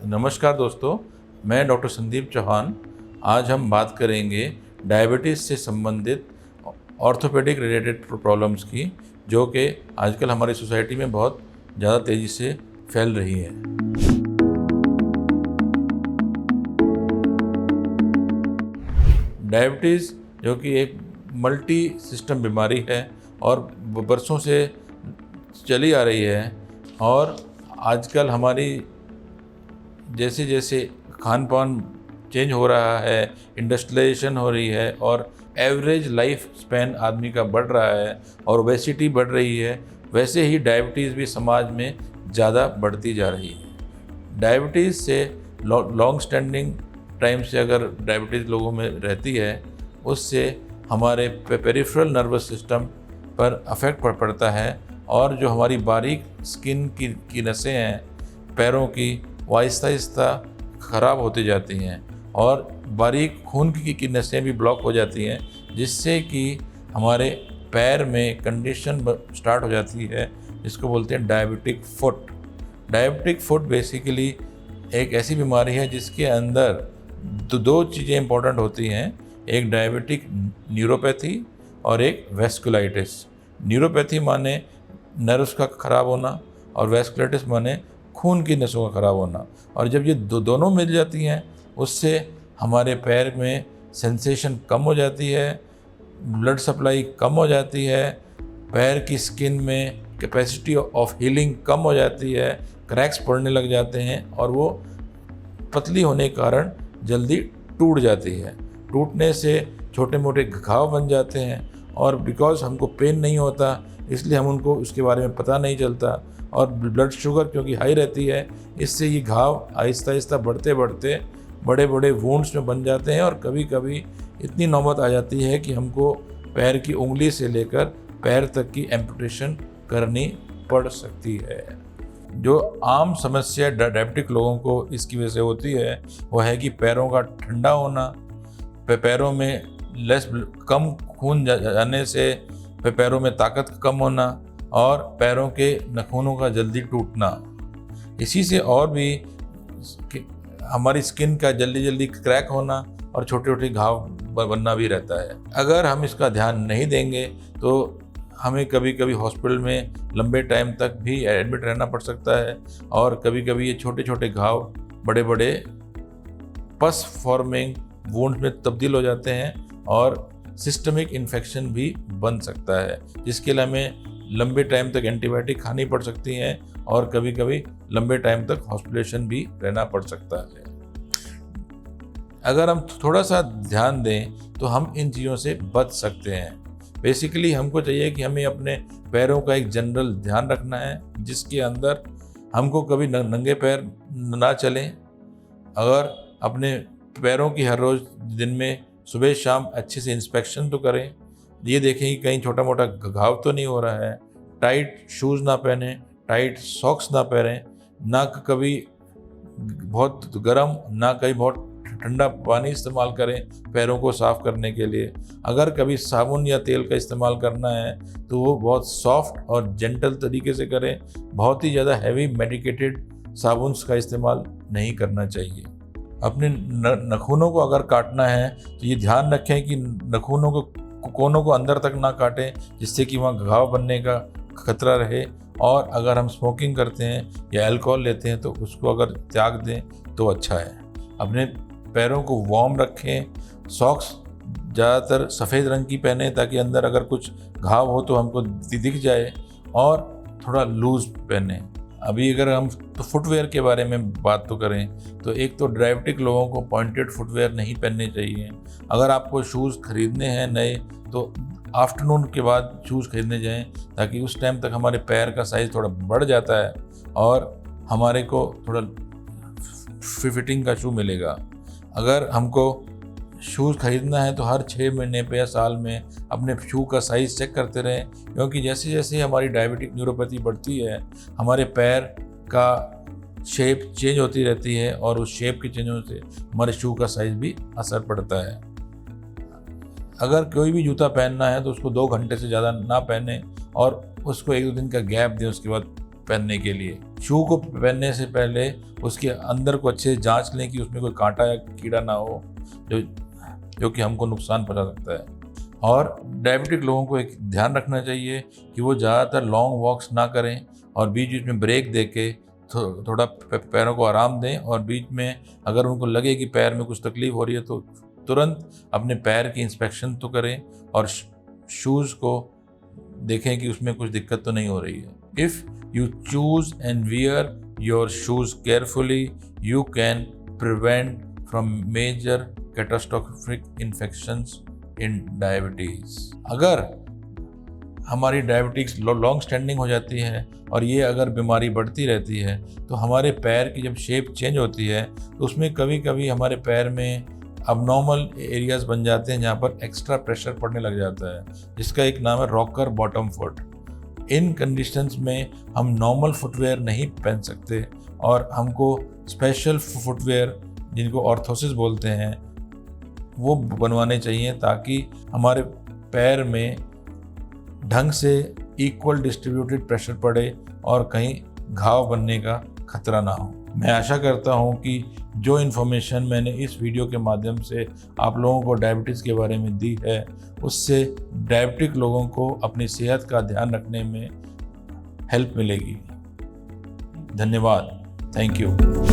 नमस्कार दोस्तों, मैं डॉक्टर संदीप चौहान। आज हम बात करेंगे डायबिटीज़ से संबंधित ऑर्थोपेडिक रिलेटेड प्रॉब्लम्स की, जो कि आजकल हमारी सोसाइटी में बहुत ज़्यादा तेज़ी से फैल रही है। डायबिटीज़ जो कि एक मल्टी सिस्टम बीमारी है और बरसों से चली आ रही है, और आजकल हमारी जैसे जैसे खान पान चेंज हो रहा है, इंडस्ट्रियलाइजेशन हो रही है और एवरेज लाइफ स्पैन आदमी का बढ़ रहा है और ओबेसिटी बढ़ रही है, वैसे ही डायबिटीज़ भी समाज में ज़्यादा बढ़ती जा रही है। डायबिटीज़ से लॉन्ग स्टैंडिंग टाइम से अगर डायबिटीज़ लोगों में रहती है, उससे हमारे पेरिफेरल नर्वस सिस्टम पर अफेक्ट पड़ता है, और जो हमारी बारीक स्किन की नसें हैं पैरों की, वो आहिस्ता आहिस्ता ख़राब होती जाती हैं और बारीक खून की नसें भी ब्लॉक हो जाती हैं, जिससे कि हमारे पैर में कंडीशन स्टार्ट हो जाती है जिसको बोलते हैं diabetic foot. Diabetic foot basically एक ऐसी बीमारी है जिसके अंदर दो चीज़ें इंपॉर्टेंट होती हैं, एक डायबिटिक न्यूरोपैथी और एक वेस्कुलाइटिस। न्यूरोपैथी माने नर्व्स का ख़राब होना और वेस्कुलाइटिस माने खून की नसों का ख़राब होना। और जब ये दोनों मिल जाती हैं, उससे हमारे पैर में सेंसेशन कम हो जाती है, ब्लड सप्लाई कम हो जाती है, पैर की स्किन में कैपेसिटी ऑफ हीलिंग कम हो जाती है, क्रैक्स पड़ने लग जाते हैं और वो पतली होने के कारण जल्दी टूट जाती है। टूटने से छोटे मोटे घाव बन जाते हैं, और बिकॉज़ हमको पेन नहीं होता इसलिए हम उनको उसके बारे में पता नहीं चलता, और ब्लड शुगर क्योंकि हाई रहती है, इससे ये घाव आहिस्ता आहिस्ता बढ़ते बढ़ते बड़े बड़े वुंड्स में बन जाते हैं, और कभी कभी इतनी नौबत आ जाती है कि हमको पैर की उंगली से लेकर पैर तक की एम्पुटेशन करनी पड़ सकती है। जो आम समस्या डायबिटिक लोगों को इसकी वजह से होती है, वो है कि पैरों का ठंडा होना, पैरों में कम खून जाने से पैरों में ताकत कम होना और पैरों के नाखूनों का जल्दी टूटना। इसी से और भी हमारी स्किन का जल्दी जल्दी क्रैक होना और छोटे छोटे घाव बनना भी रहता है। अगर हम इसका ध्यान नहीं देंगे तो हमें कभी कभी हॉस्पिटल में लंबे टाइम तक भी एडमिट रहना पड़ सकता है, और कभी कभी ये छोटे छोटे घाव बड़े बड़े पस फॉर्मिंग वुंड में तब्दील हो जाते हैं और सिस्टमिक इन्फेक्शन भी बन सकता है, जिसके लिए हमें लंबे टाइम तक एंटीबायोटिक खानी पड़ सकती हैं और कभी कभी लंबे टाइम तक हॉस्पिटलाइजेशन भी रहना पड़ सकता है। अगर हम थोड़ा सा ध्यान दें तो हम इन चीज़ों से बच सकते हैं। बेसिकली हमको चाहिए कि हमें अपने पैरों का एक जनरल ध्यान रखना है, जिसके अंदर हमको कभी नंगे पैर ना चलें। अगर अपने पैरों की हर रोज़ दिन में सुबह शाम अच्छे से इंस्पेक्शन तो करें, ये देखें कि कहीं छोटा मोटा घाव तो नहीं हो रहा है। टाइट शूज़ ना पहने, टाइट सॉक्स ना पहनें, ना कभी बहुत गर्म ना कभी बहुत ठंडा पानी इस्तेमाल करें पैरों को साफ़ करने के लिए। अगर कभी साबुन या तेल का इस्तेमाल करना है तो वो बहुत सॉफ्ट और जेंटल तरीके से करें। बहुत ही ज़्यादा हैवी मेडिकेटेड साबुन्स का इस्तेमाल नहीं करना चाहिए। अपने नाखूनों को अगर काटना है तो ये ध्यान रखें कि नाखूनों को कोनों को अंदर तक ना काटें, जिससे कि वहाँ घाव बनने का खतरा रहे। और अगर हम स्मोकिंग करते हैं या अल्कोहल लेते हैं तो उसको अगर त्याग दें तो अच्छा है। अपने पैरों को वार्म रखें। सॉक्स ज़्यादातर सफ़ेद रंग की पहने ताकि अंदर अगर कुछ घाव हो तो हमको दिख जाए, और थोड़ा लूज़ पहने। अभी अगर हम तो फुटवेयर के बारे में बात तो करें तो एक तो डायबिटिक लोगों को पॉइंटेड फुटवेयर नहीं पहनने चाहिए। अगर आपको शूज़ खरीदने हैं नए तो आफ्टरनून के बाद शूज़ खरीदने जाएं, ताकि उस टाइम तक हमारे पैर का साइज़ थोड़ा बढ़ जाता है और हमारे को थोड़ा फिटिंग का शू मिलेगा। अगर हमको शूज़ खरीदना है तो हर 6 महीने पे या साल में अपने शू का साइज़ चेक करते रहें, क्योंकि जैसे जैसे हमारी डायबिटिक न्यूरोपैथी बढ़ती है हमारे पैर का शेप चेंज होती रहती है, और उस शेप के चेंज होने से हमारे शू का साइज़ भी असर पड़ता है। अगर कोई भी जूता पहनना है तो उसको 2 घंटे से ज़्यादा ना पहने और उसको 1-2 दिन का गैप दें, उसके बाद पहनने के लिए। शू को पहनने से पहले उसके अंदर को अच्छे से जांच लें कि उसमें कोई कांटा या कीड़ा ना हो जो कि हमको नुकसान पहुंचा सकता है। और डायबिटिक लोगों को एक ध्यान रखना चाहिए कि वो ज़्यादातर लॉन्ग वॉक्स ना करें और बीच बीच में ब्रेक दे के थोड़ा पैरों को आराम दें, और बीच में अगर उनको लगे कि पैर में कुछ तकलीफ हो रही है तो तुरंत अपने पैर की इंस्पेक्शन तो करें और शूज़ को देखें कि उसमें कुछ दिक्कत तो नहीं हो रही है। If you choose and wear your shoes carefully, you can prevent from major catastrophic infections in diabetes. अगर हमारी डायबिटीज़ लॉन्ग स्टैंडिंग हो जाती है और ये अगर बीमारी बढ़ती रहती है तो हमारे पैर की जब शेप चेंज होती है तो उसमें कभी कभी हमारे पैर में अबनॉर्मल एरियाज बन जाते हैं जहाँ पर एक्स्ट्रा प्रेशर पड़ने लग जाता है, जिसका एक नाम है रॉकर बॉटम फुट। इन कंडीशंस में हम नॉर्मल फुटवेयर नहीं पहन सकते और हमको स्पेशल फुटवेयर, जिनको ऑर्थोसिस बोलते हैं, वो बनवाने चाहिए ताकि हमारे पैर में ढंग से इक्वल डिस्ट्रीब्यूटेड प्रेशर पड़े और कहीं घाव बनने का खतरा ना हो। मैं आशा करता हूं कि जो इन्फॉर्मेशन मैंने इस वीडियो के माध्यम से आप लोगों को डायबिटीज़ के बारे में दी है, उससे डायबिटिक लोगों को अपनी सेहत का ध्यान रखने में हेल्प मिलेगी। धन्यवाद। Thank you.